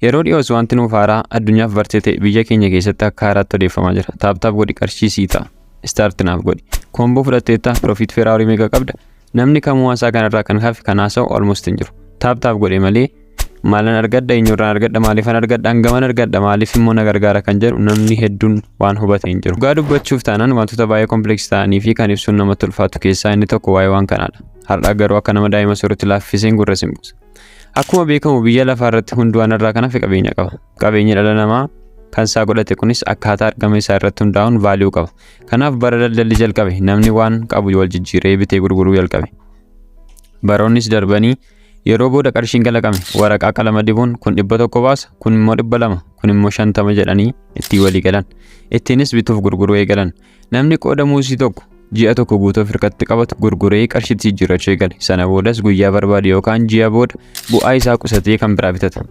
Yeroo dhiyoos wanti nuuf haaraa addunyaaf bartee ta'e biyya keenya keessatti akka haaraatti odeeffamaa jira. Taaptaap godhi qarshii sii ta'a. Istaarti naaf godhi. Koomboo fudhatteetta Profit Feeraa horii meeqa qabda? Namni kamuu haasaa kanarraa kan hafe kan haasa'u almost hin jiru. Taaptaap godhe malee maalan argadda eenyurraan argadda maaliifan argadda hangaman argadda maaliif immoo na gargaara kan jedhu namni hedduun waan hubate hin jiru. Dhugaa dubbachuuf taanaan wantoota baay'ee kompileksii ta'anii fi kan ibsuun namatti ulfaatu keessaa inni tokko waa'ee waan kanaadha. Har'a garuu akka nama daa'ima soorutti laaffiseen gurra simbuusa. Akkuma beekamu biyya lafaa irratti hundumaan irraa kan hafe qabeenya qaba. Qabeenyi dhala namaa kan isaa godhate kunis akkaataa argama isaa irratti hundaa'uun vaaliyuu qaba. Kanaaf bara daldalli jalqabe namni waan qabu wal jijjiiree bitee gurguruu jalqabe. Baroonnis darbanii yeroo booda qarshiin kalaqame waraqaa qalama dibuun kun 100 baasa kun immoo 200 kun immoo 50 jedhanii itti walii galan. Ittiinis bituuf gurguruu eegalan. Namni qooda muusii tokko ji'a tokko guutuuf hirkatti qabatu gurguree qarshiitti jijjiirrachuu eegale. Sana boodas guyyaa barbaade yookaan ji'a booda bu'aa isaa qusatee kan biraa bitata.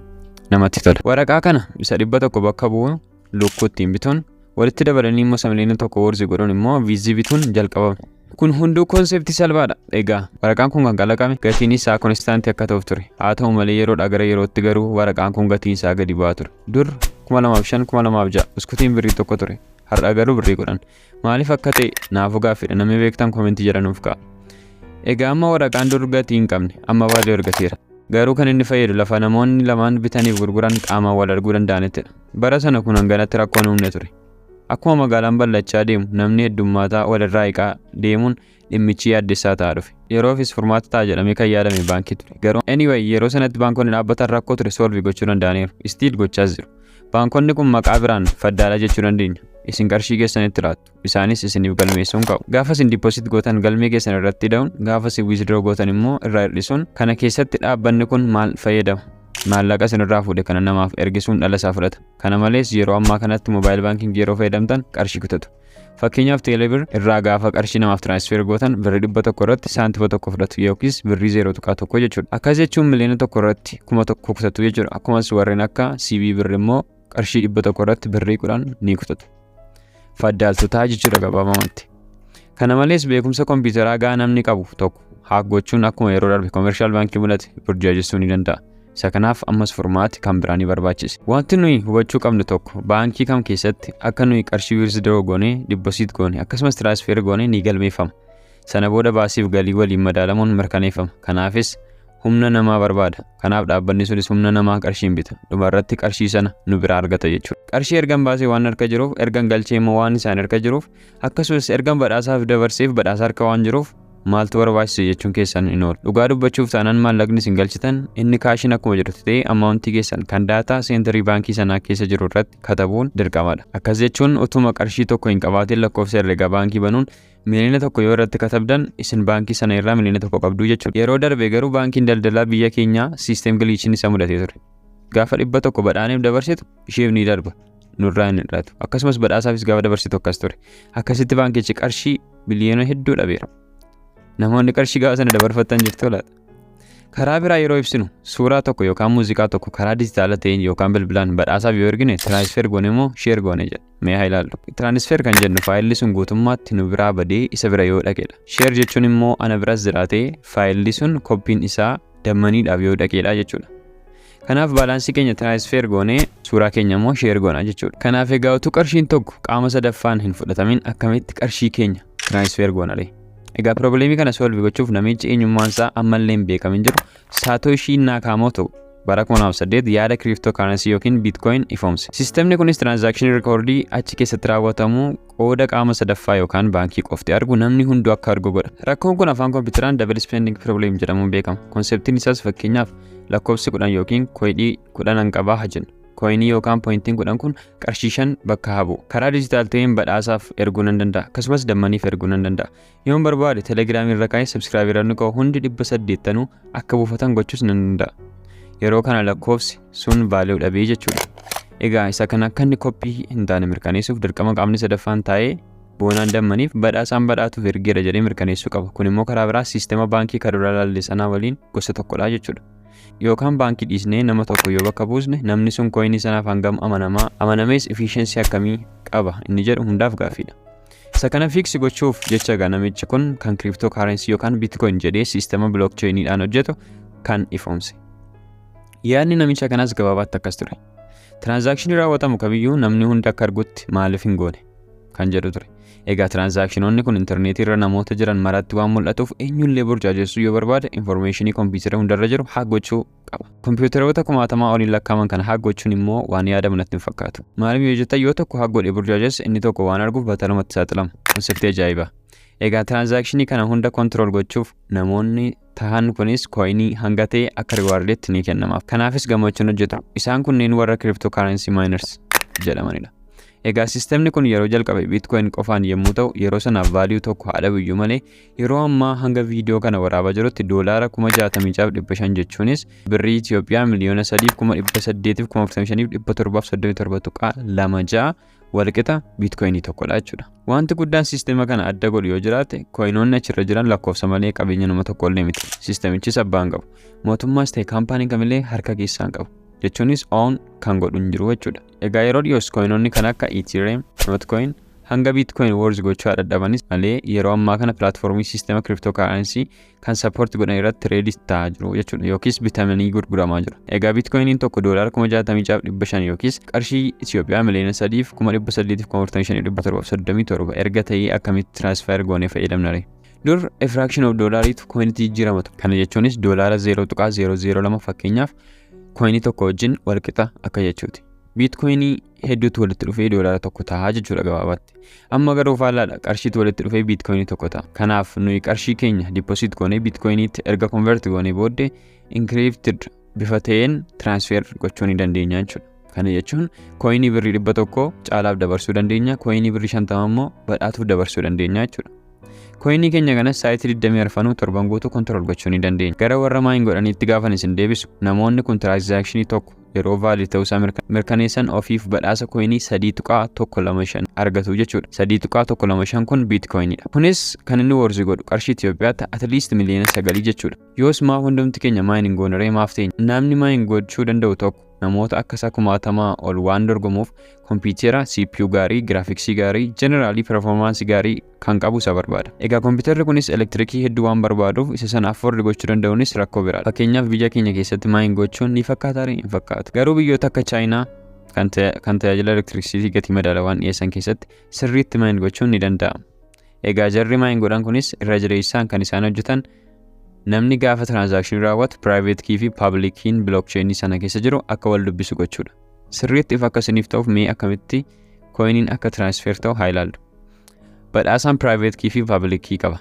Namatti tola. Waraqaa kana isa 100 bakka bu'u lukkuu ittiin bituun walitti dabalanii immoo samileen tokko warzi godhuun immoo viizii bituun jalqabame. Kun hunduu konseptii salphaadha. Egaa waraqaan kun kan kalaqame gatiin isaa konstaantii akka ta'uuf ture. Haa ta'u malee yeroodhaa gara yerootti garuu waraqaan kun gatiin isaa gadi bu'aa ture. Dur 2005 2006 uskutiin birrii tokko ture. Har'a garuu birrii 10. Maaliif akka ta'e naaf gaaffiidha namni beektan komentii jedhanuuf ka'a. Egaa amma waraqaan dur gatii hin qabne amma baay'ee argateera. Garuu kan inni fayyadu lafa namoonni lamaan bitaniif gurguran qaamaan wal arguu danda'anittidha. Bara sana kun hanganatti rakkoon uumne ture. Akkuma magaalaan bal'achaa deemu namni heddummaataa walirraa hiiqaa deemuun dhimmichi yaaddessaa ta'aa dhufe. Yeroofis furmaata ta'a jedhamee kan yaadame baankii ture. Garuu anyway yeroo sanatti baankonni dhaabbatan rakkoo ture solvi gochuu danda'aniiru. Stiil gochaas jiru. Baankonni kun maqaa biraan faddaala jechuu dandeenya. Isin qarshii keessanitti laattu. Isaanis isiniif galmeessuun qabu. Gaafa isin dippoosit gootan galmee keessan irratti da'uun gaafa isin wiisdiroo gootan immoo irraa hir'isuun kana keessatti dhaabbanni kun maal fayyadama? Maallaqa isinirraa fuudhe kana namaaf ergisuun dhala isaa fudhata. Kana malees yeroo ammaa kanatti moobaayil baankiingii yeroo fayyadamtan qarshii kutatu. Fakkeenyaaf teelebir irraa gaafa qarshii namaaf tiraansfer gootan birrii 100 irratti saantima 1 fudhatu yookiis birrii 0.1 jechuudha. Akkas jechuun miliyoona 1 irratti 1,000 kutatu jechuudha. Akkumas warreen akka CB birri immoo qarshii 100 irratti birrii 10 ni kutatu. Faddaaltotaa jechuudha gabaabamatti. Kana malees beekumsa kompiitaraa gaa namni qabu tokko haak gochuun akkuma yeroo darbe koomershaal baankii mul'ate burjaajessuu ni danda'a. Isa kanaaf ammas furmaati kan biraan ni barbaachisa. Wanti nuyi hubachuu qabnu tokko baankii kam keessatti akka nuyi qarshii wiirsidoo goonee dippoosit goone akkasumas tiraansfer goone ni galmeeffama. Sana booda baasiif galii waliin madaalamuun mirkaneeffama. Kanaafis humna namaa barbaada. Kanaaf dhaabbanni sunis humna namaa qarshiin bita. Dhumarratti qarshii sana nu biraa argata jechuudha. Qarshii ergan baasee waan harka jiruuf ergan galchee immoo waan isaan harka jiruuf akkasumas ergan badhaasaaf dabarseef badhaasa harka waan jiruuf maaltu barbaachisa jechuun keessan hin oolu. Dhugaa dubbachuuf taanaan maallaqni isin galchitan inni kaashin akkuma jirutti ta'e ammaawuntii keessan kan daataa seenterii baankii sanaa keessa jiru irratti katabuun dirqamadha. Akkas jechuun utuma qarshii tokko hin qabaatiin lakkoofsa herreega baankii banuun miliyoona tokko yoo irratti katabdan isin baankii sana irraa miliyoona tokko qabdu jechuudha. Yeroo darbe garuu baankiin daldalaa biyya keenyaa siistem galiichin isa mudatee ture. Gaafa 100 badhaaneef dabarsitu isheef ni darba. Nurraa hin hir'atu. Akkasumas badhaasaafis gaafa dabarsitu akkas ture. Akkasitti baankichi qarshii biliyoona hedduu dhabeera. Namoonni qarshii gaafa sana dabarfatan jirtu laata. Karaa biraa yeroo ibsinu suuraa tokko yookaan muuziqaa tokko karaa dijitaala ta'een yookaan bilbilaan badhaasaaf yoo ergine tiraansfer goone moo sheer goone jedha. Mee haa ilaallu. Tiraansfer kan jennu faayilli sun guutummaatti nu biraa badee isa bira yoo dhaqedha. Sheer jechuun immoo ana biras jiraatee faayilli sun koppiin isaa dammaniidhaaf yoo dhaqedha jechuudha. Kanaaf baalaansii keenya tiraansfer goone suuraa keenya immoo sheer goona jechuudha. Kanaaf egaa utuu qarshiin tokko qaama sadaffaan hin fudhatamin akkamitti qarshii keenya tiraansfer goona lee? Egaa probleemii kana solve gochuuf namichi eenyummaan isaa ammallee hin beekamin jiru Satoshi Nakamoto bara 2008 yaada cryptocurrency yookiin bitcoin ifoomse. Sistemni kunis transaction recordii achi keessatti raawwatamu qooda qaama sadaffaa yookaan baankii qofti argu namni hunduu akka argu godha. Rakkoon kun afaan kompiitaraan double spending problem jedhamuun beekama. Konseptiin isaas fakkeenyaaf lakkoofsi 10 yookiin koodii 10 qabaa haa jennu. Koinii yookaan pointiin 10 kun qarshii 5 bakka habu. Karaa dijitaal ta'een badhaasaaf erguu nan danda'a. Akkasumas dammaniif erguu nan danda'a. Yoo barbaade telegiraamii irra kaa'ee subscriber nu qabu hundi 800 akka buufatan gochuus nan danda'a. Yeroo kana lakkoofsi sun vaaluu dhabee jechuudha. Egaa isa kana akka inni koppii hin taane mirkaneessuuf dirqama qaamni sadaffaan taa'ee boonaan dammaniif badhaasaan badhaatuuf ergeera jedhee mirkaneessuu qaba. Kun immoo karaa biraa siistema baankii karoora laallee sanaa waliin gosa tokkodha jechuudha. Yookaan baankii dhiisnee nama tokko yoo bakka buusne namni sun koinii sanaaf hangam amanamees efficiency akkamii qaba inni jedhu hundaaf gaaffiidha. Isa kana fiksi gochuuf jecha namichi kun kan cryptocurrency yookaan bitcoin jedhee siistema blockchainiidhaan hojjetu kan ifoomse. Yaadni namicha kanaas gabaabaatti akkas ture. Transakshinii raawwatamu kamiyyuu namni hundi akka argutti maaliif hin goone kan jedhu ture. Egaa transakshinonni kun intarneetii irra namoota jiran maratti waan mul'atuuf eenyullee burjaajessuu yoo barbaade informationii kompiitara hundarra jiru hack gochuu qaba. Kompiitaroota kumaatamaa oliin lakkaa'aman kana hack gochuun immoo waan yaadamu natti hin fakkaatu. Maaliif yoo jettan yoo tokko hack godhee burjaajesse inni tokko waan arguuf battalumatti saaxilama. Konseptii ajaa'iba. Egaa transakshinii kana hunda control gochuuf namoonni tahan kunis coinii hanga ta'e akka rewardatti ni kennamaaf. Kanaafis gammachuun hojjetu. Isaan kunneen warra cryptocurrency miners jedhamanidha. Egaa sistemni kun yeroo jalqabe Bitcoin qofaan yommuu ta'u yeroo sanaaf value tokko haadha biyyuu malee yeroo ammaa hanga viidiyoo kana waraabaa jirutti doolaara 66,500 jechuunis birrii Itoophiyaa miliyoona 3,845,737.26 walqixa Bitcoinii tokkodha jechuudha. Wanti guddaan sistema kana adda godhu yoo jiraate coinoonni achirra jiran lakkoofsa malee qabeenya nama tokkollee miti. Sistemichis abbaan qabu. Mootummaas ta'e kaampaaniin kamillee harka keessaan qabu. Jechuunis own kan godhu hin jiru jechuudha. Egaa yeroo dhiyoos coinoonni kan akka Ethereum, Notcoin hanga Bitcoin Wars gochuu dadhabanis malee yeroo ammaa kana pilaatfoormii sistema cryptocurrency kan support godhan irratti reedis ta'aa jiru jechuudha yookiis bitamanii gurguramaa jiru. Egaa Bitcoiniin tokko doolaara 66,500 yookiis qarshii Itoophiyaa miliyoona 3,845,737 erga ta'ee akkamitti transfer goonee fayyadamna. Dur a fraction of dollariitu coiniti jijjiiramatu. Kana jechuunis doolaara 0.002 fakkeenyaaf coinii tokko wajjin walqixa akka jechuuti. Bitcoinii hedduutu walitti dhufee doolaara tokko ta'a jechuudha gabaabatti. Amma garuu faallaadha qarshiitu walitti dhufee Bitcoinii tokko ta'a. Kanaaf nuyi qarshii keenya deposit goonee Bitcoiniitti erga convert goonee booddee encrypted bifa ta'een transfer gochuu ni dandeenya jechuudha. Kana jechuun coinii birrii 100 caalaaf dabarsuu dandeenya, coinii birrii 50 immoo badhaatuuf dabarsuu dandeenya jechuudha. Coinii keenya kana saayitii 24 torban guutuu control gochuu ni dandeenya. Gara warra maayin godhaniitti gaafa isin deebisu namoonni kun transakshinii tokko yeroo valid ta'uusaa mirkaneessan ofiif badhaasa coinii 3.125 argatu jechuudha. 3.125 kun Bitcoinidha. Kunis kan inni worzi godhu qarshii Itoophiyaatti at least miliyoona 9 jechuudha. Yoos maa hundumti keenya maayin goonaree maaf ta'e namni maayin gochuu danda'u tokko namoota akka isaa 10,000 ol waan dorgomuuf kompiitara CPU gaarii, graafiksii gaarii, generally performance gaarii kan qabu isa barbaada. Egaa kompiitarri kunis elektirikii hedduu waan barbaaduuf isa sana afford gochuu danda'uunis rakkoo biraadha. Fakkeenyaaf biyya keenya keessatti maayin gochuun ni fakkaata hin fakkaatu. Garuu biyyoota akka Chaayinaa kan tajaajila elektiriksiitii gatii madaalawaan dhiyeessan keessatti sirriitti maayin gochuun ni danda'ama. Egaa jarri maayin godhan kunis irra jireessaan kan isaan hojjetan namni gaafa transaction raawwatu private key fi public key blockchain sana keessa jiru akka wal dubbisu gochuudha. Sirriitti if akkasiniif ta'uuf mee akkamitti coiniin akka transfer ta'u haa ilaallu. Badhaasaan private key fi public key qaba.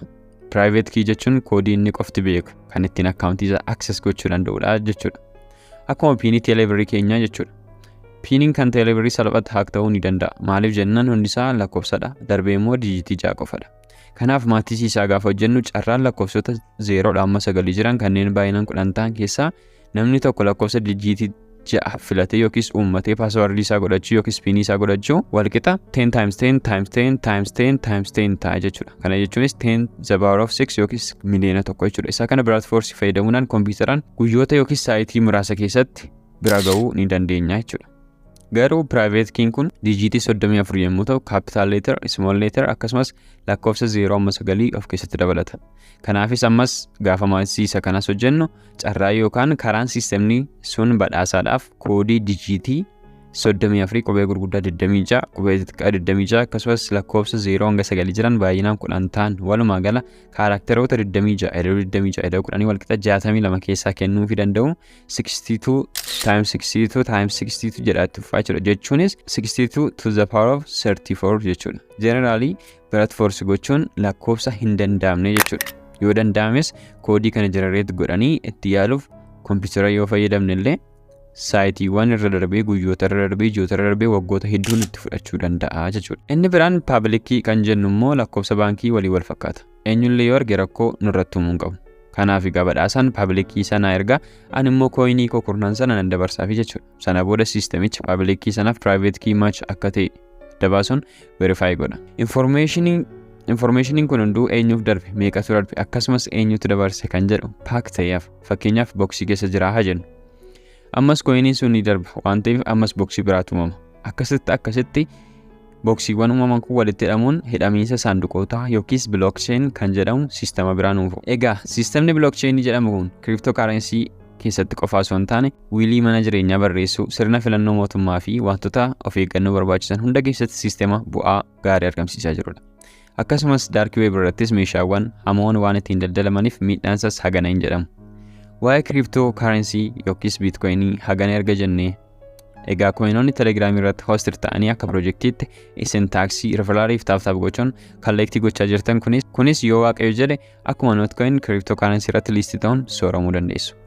Private key jechuun koodii inni qofti beeku kan ittiin akkaawuntii isaa access gochuu danda'udha jechuudha. Akkuma piinii teeleebirrii keenyaa jechuudha. Piiniin kan teeleebirrii salphatti hack ta'uu ni danda'a. Maaliif jennaan hundi isaa lakkoofsadha. Darbee immoo dijitii 6 qofadha. Kanaaf maatii isaa gaafa hojjennu carraan lakkoofsota 0-9 jiran kanneen baay'inaan 10 ta'an keessaa namni tokko lakkoofsa dijitii 6 filatee yookiis uummatee paaswordii isaa godhachuu yookiis piinii isaa godhachuu walqixa 10 times 10 times 10 times 10 times 10 ta'a jechuudha. Kana jechuunis 10 the power of 6 yookiis miliyoona 1 jechuudha. Isa kana Bradford fayyadamuudhaan kompiitaraan guyyoota yookiis saayitii muraasa keessatti bira ga'uu ni dandeenya jechuudha. Garuu private key kun dijitii 34 yommuu ta'u capital letter, small letter akkasumas lakkoofsa 0-9 of keessatti dabalata. Kanaafis ammas gaafa maatii isa kanas hojjennu carraa yookaan karaan sistemni sun badhaasaadhaaf koodii dijitii 34 qubee gurguddaa 26 qubee xixiqqaa 26 akkasumas lakkoofsa 0-9 jiran baay'inaan 10 ta'an walumaa gala kaaraakteroota 26 10 walqixa 62 keessaa kennuu fi danda'u 62 times 62 times 62 jedhaatti fufaa jechuudha. Jechuunis 62 to the power of 34 jechuudha. Generally Bradford gochuun lakkoofsa hin danda'amne jechuudha. Yoo danda'ames koodii kana generate godhanii itti yaaluuf kompiitara yoo fayyadamne illee saayitiiwwan irra darbee guyyoota irra darbee ji'oota irra darbee waggoota hedduun itti fudhachuu danda'a jechuudha. Inni biraan public key kan jennu immoo lakkoofsa baankii walii wal fakkaata. Eenyullee yoo arge rakkoo nurratti uumuu hin qabu. Kanaaf egaa badhaasaan public key sana erga ani immoo coinii kokurnan sana nan dabarsaafi jechuudha. Sana booda sistemicha public key sanaaf private key match akka ta'e dabaasuun verify godha. Informationiin kun hunduu eenyuuf darbe meeqatu darbe akkasumas eenyutu dabarse kan jedhu paak ta'eef fakkeenyaaf boksii keessa jira haa jennu. Ammas coiniin sun ni darba waan ta'eef ammas boksii biraatu uumama. Akkasitti boksiiwwan uumaman kun walitti hidhamuun hidhamiinsa saanduqootaa yookiis blockchain kan jedhamu sistema biraan uumu. Egaa sistemni blockchain jedhamu kun cryptocurrency keessatti qofaa osoo hin taane wiilii mana jireenyaa barreessuu, sirna filannoo mootummaa fi wantoota of eeggannoo barbaachisan hunda keessatti sisteema bu'aa gaarii argamsiisaa jirudha. Akkasumas dark web irrattis meeshaawwan hamoon waan ittiin daldalamaniif miidhaansas hagana hin jedhamu. Waa'ee cryptocurrency yookiis bitcoinii hagana erga jennee egaa coinoonni Telegram irratti hostir ta'anii akka projektiitti isin taaksii referraaliif taaf gochuun kalleektii gochaa jirtan kunis yoo waaqayyo jedhe akkuma notcoin cryptocurrency irratti liistii ta'uun sooramuu dandeessu.